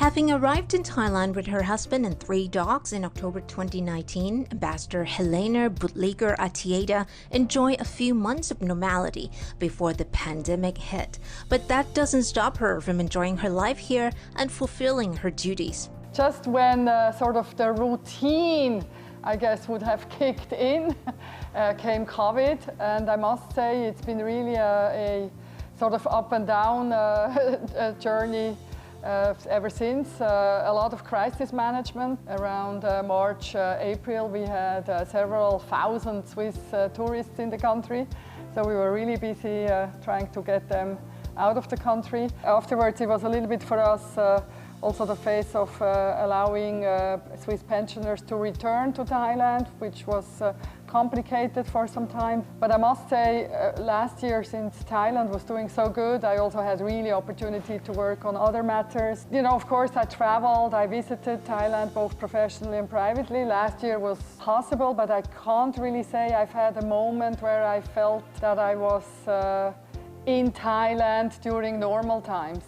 Having arrived in Thailand with her husband and 3 dogs in October 2019, Ambassador Helene Budliger Artieda enjoyed a few months of normality before the pandemic hit. But that doesn't stop her from enjoying her life here and fulfilling her duties. Just when sort of the routine, I guess, would have kicked in, came COVID, and I must say it's been really a sort of up and down journey ever since. A lot of crisis management. Around March, April, we had several thousand Swiss tourists in the country, so we were really busy trying to get them out of the country. Afterwards, it was a little bit for us also the phase of allowing Swiss pensioners to return to Thailand, which was complicated for some time. But I must say, last year, since Thailand was doing so good, I also had really opportunity to work on other matters. You know, of course, I traveled, I visited Thailand both professionally and privately. Last year was possible, but I can't really say I've had a moment where I felt that I was in Thailand during normal times.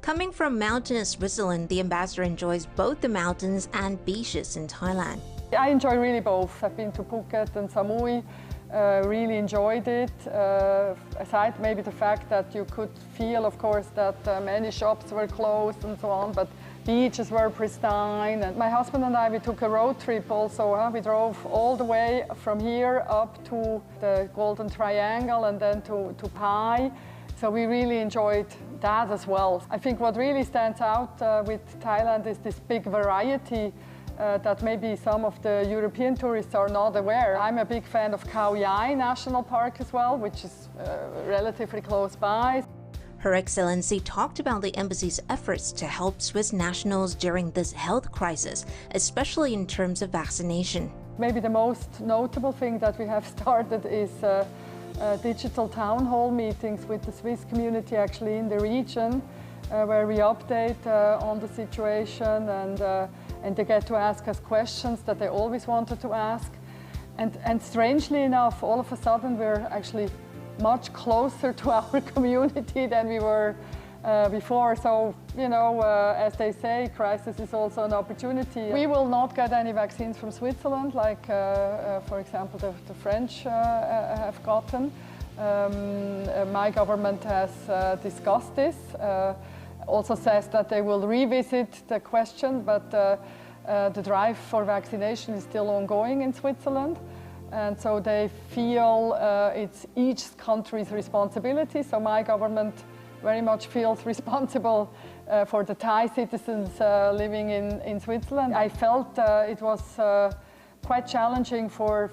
Coming from mountainous Switzerland, the ambassador enjoys both the mountains and beaches in Thailand. I enjoy really both. I've been to Phuket and Samui, really enjoyed it. Aside maybe the fact that you could feel, of course, that many shops were closed and so on, but beaches were pristine. And my husband and I, we took a road trip also. We drove all the way from here up to the Golden Triangle and then to Pai. So we really enjoyed that as well. I think what really stands out with Thailand is this big variety that maybe some of the European tourists are not aware. I'm a big fan of Khao Yai National Park as well, which is relatively close by. Her Excellency talked about the embassy's efforts to help Swiss nationals during this health crisis, especially in terms of vaccination. Maybe the most notable thing that we have started is digital town hall meetings with the Swiss community actually in the region, where we update on the situation and they get to ask us questions that they always wanted to ask. And strangely enough, all of a sudden we're actually much closer to our community than we were before. So, you know, as they say, crisis is also an opportunity. We will not get any vaccines from Switzerland, like, for example, the French have gotten. My government has discussed this, also says that they will revisit the question, but the drive for vaccination is still ongoing in Switzerland. And so they feel it's each country's responsibility. So my government very much feels responsible for the Thai citizens living in Switzerland. I felt it was quite challenging for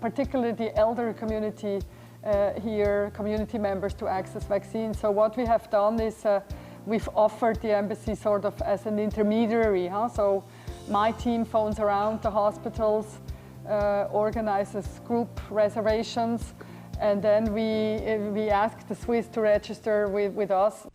particularly the elder community here, community members, to access vaccines. So what we have done is we've offered the embassy sort of as an intermediary. So my team phones around the hospitals, organizes group reservations, and then we ask the Swiss to register with us.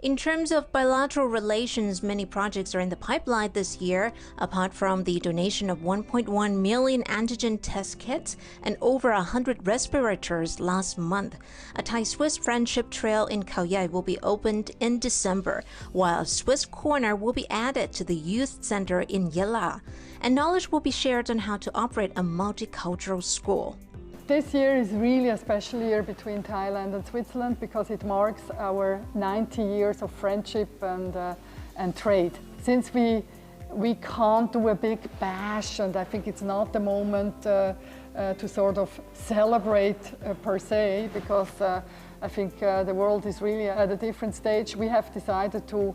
In terms of bilateral relations, many projects are in the pipeline this year. Apart from the donation of 1.1 million antigen test kits and over 100 respirators last month, a Thai-Swiss friendship trail in Khao Yai will be opened in December, while a Swiss corner will be added to the youth center in Yala, and knowledge will be shared on how to operate a multicultural school. This year is really a special year between Thailand and Switzerland because it marks our 90 years of friendship and trade. Since we can't do a big bash, and I think it's not the moment to sort of celebrate per se, because I think the world is really at a different stage, we have decided to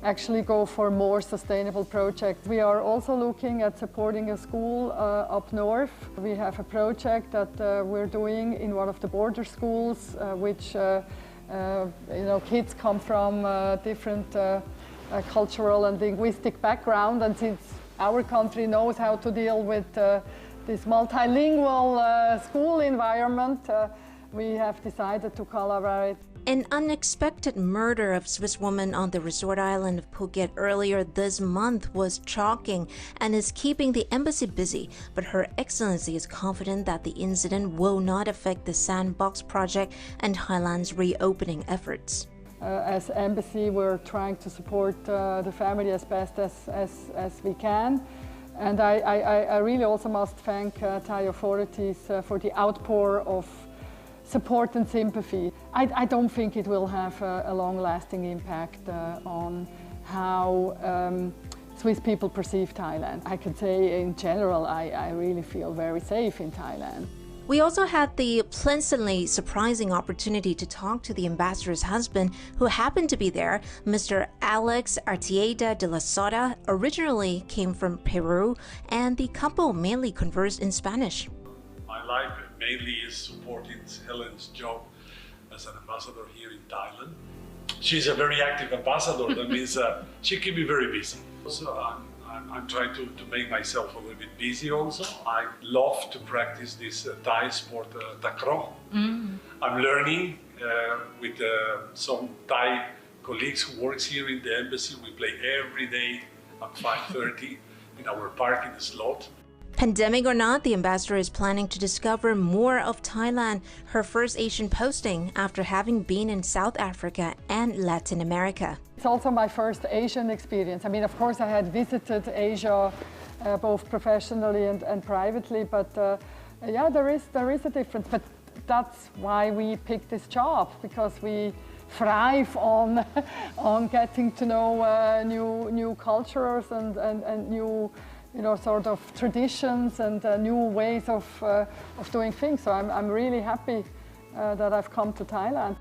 actually go for more sustainable projects. We are also looking at supporting a school up north. We have a project that we're doing in one of the border schools, which you know, kids come from different cultural and linguistic background, and since our country knows how to deal with this multilingual school environment, we have decided to collaborate. An unexpected murder of Swiss woman on the resort island of Phuket earlier this month was shocking and is keeping the embassy busy, but Her Excellency is confident that the incident will not affect the Sandbox project and Thailand's reopening efforts. As embassy, we're trying to support the family as best as we can. And I really also must thank Thai authorities for the outpour of support and sympathy. I don't think it will have a long-lasting impact on how Swiss people perceive Thailand. I can say in general, I really feel very safe in Thailand. We also had the pleasantly surprising opportunity to talk to the ambassador's husband, who happened to be there. Mr. Alex Artieda de la Sota originally came from Peru, and the couple mainly conversed in Spanish. My life mainly is supporting Helene's job as an ambassador here in Thailand. She's a very active ambassador. That means she can be very busy. So I'm trying to make myself a little bit busy also. I love to practice this Thai sport, takraw. I'm learning with some Thai colleagues who works here in the embassy. We play every day at 5:30 in our park in the slot. Pandemic or not, the ambassador is planning to discover more of Thailand, her first Asian posting after having been in South Africa and Latin America. It's also my first Asian experience. I mean, of course, I had visited Asia both professionally and privately, but yeah, there is a difference. But that's why we picked this job, because we thrive on getting to know new cultures and new, sort of traditions and new ways of doing things. So I'm really happy that I've come to Thailand.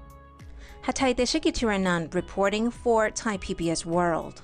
Hatay Deshikitiranan reporting for Thai PBS World.